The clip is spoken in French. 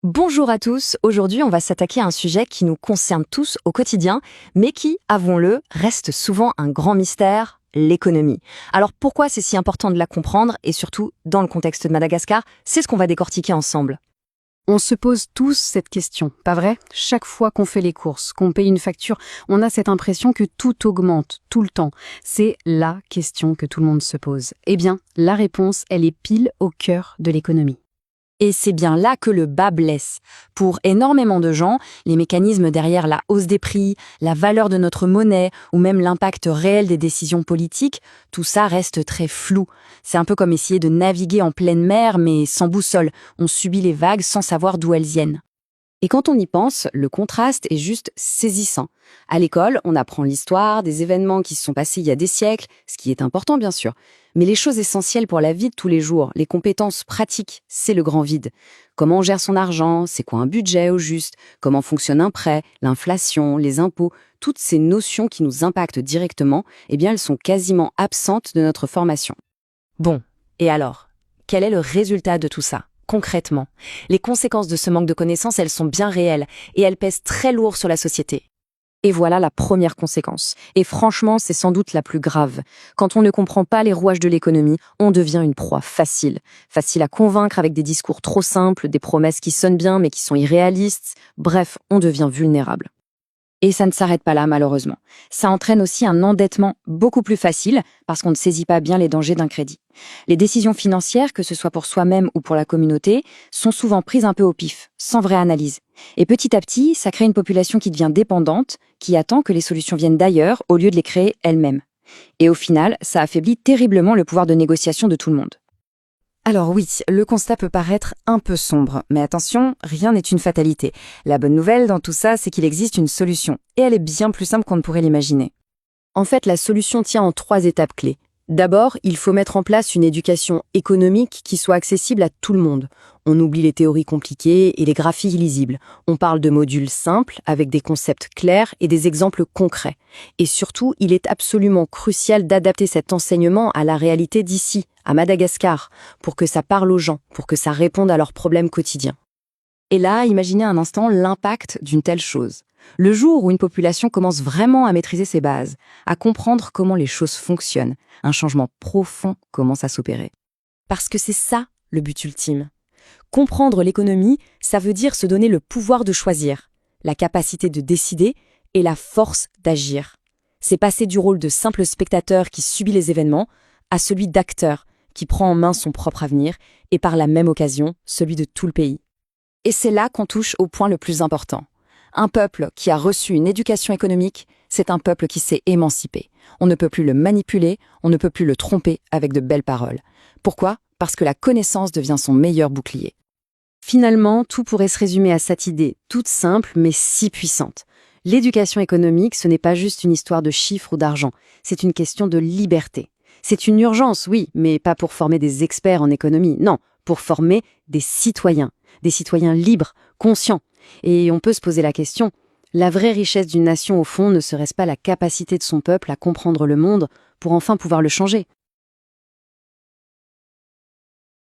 Bonjour à tous, aujourd'hui on va s'attaquer à un sujet qui nous concerne tous au quotidien, mais qui, avouons-le, reste souvent un grand mystère, l'économie. Alors pourquoi c'est si important de la comprendre, et surtout dans le contexte de Madagascar, c'est ce qu'on va décortiquer ensemble. On se pose tous cette question, pas vrai? Chaque fois qu'on fait les courses, qu'on paye une facture, on a cette impression que tout augmente, tout le temps. C'est la question que tout le monde se pose. Eh bien, la réponse, elle est pile au cœur de l'économie. Et c'est bien là que le bas blesse. Pour énormément de gens, les mécanismes derrière la hausse des prix, la valeur de notre monnaie ou même l'impact réel des décisions politiques, tout ça reste très flou. C'est un peu comme essayer de naviguer en pleine mer mais sans boussole. On subit les vagues sans savoir d'où elles viennent. Et quand on y pense, le contraste est juste saisissant. À l'école, on apprend l'histoire des événements qui se sont passés il y a des siècles, ce qui est important bien sûr. Mais les choses essentielles pour la vie de tous les jours, les compétences pratiques, c'est le grand vide. Comment on gère son argent, c'est quoi un budget au juste, comment fonctionne un prêt, l'inflation, les impôts, toutes ces notions qui nous impactent directement, eh bien elles sont quasiment absentes de notre formation. Bon, et alors, quel est le résultat de tout ça ? Concrètement, les conséquences de ce manque de connaissances, elles sont bien réelles et elles pèsent très lourd sur la société. Et voilà la première conséquence. Et franchement, c'est sans doute la plus grave. Quand on ne comprend pas les rouages de l'économie, on devient une proie facile. Facile à convaincre avec des discours trop simples, des promesses qui sonnent bien mais qui sont irréalistes. Bref, on devient vulnérable. Et ça ne s'arrête pas là, malheureusement. Ça entraîne aussi un endettement beaucoup plus facile parce qu'on ne saisit pas bien les dangers d'un crédit. Les décisions financières, que ce soit pour soi-même ou pour la communauté, sont souvent prises un peu au pif, sans vraie analyse. Et petit à petit, ça crée une population qui devient dépendante, qui attend que les solutions viennent d'ailleurs au lieu de les créer elle-même. Et au final, ça affaiblit terriblement le pouvoir de négociation de tout le monde. Alors oui, le constat peut paraître un peu sombre, mais attention, rien n'est une fatalité. La bonne nouvelle dans tout ça, c'est qu'il existe une solution, et elle est bien plus simple qu'on ne pourrait l'imaginer. En fait, la solution tient en 3 étapes clés. D'abord, il faut mettre en place une éducation économique qui soit accessible à tout le monde. On oublie les théories compliquées et les graphies illisibles. On parle de modules simples, avec des concepts clairs et des exemples concrets. Et surtout, il est absolument crucial d'adapter cet enseignement à la réalité d'ici, à Madagascar, pour que ça parle aux gens, pour que ça réponde à leurs problèmes quotidiens. Et là, imaginez un instant l'impact d'une telle chose. Le jour où une population commence vraiment à maîtriser ses bases, à comprendre comment les choses fonctionnent, un changement profond commence à s'opérer. Parce que c'est ça le but ultime. Comprendre l'économie, ça veut dire se donner le pouvoir de choisir, la capacité de décider et la force d'agir. C'est passer du rôle de simple spectateur qui subit les événements à celui d'acteur qui prend en main son propre avenir et par la même occasion celui de tout le pays. Et c'est là qu'on touche au point le plus important. Un peuple qui a reçu une éducation économique, c'est un peuple qui s'est émancipé. On ne peut plus le manipuler, on ne peut plus le tromper avec de belles paroles. Pourquoi ? Parce que la connaissance devient son meilleur bouclier. Finalement, tout pourrait se résumer à cette idée, toute simple mais si puissante. L'éducation économique, ce n'est pas juste une histoire de chiffres ou d'argent, c'est une question de liberté. C'est une urgence, oui, mais pas pour former des experts en économie, non, pour former des citoyens libres, conscients. Et on peut se poser la question, la vraie richesse d'une nation au fond ne serait-ce pas la capacité de son peuple à comprendre le monde pour enfin pouvoir le changer ?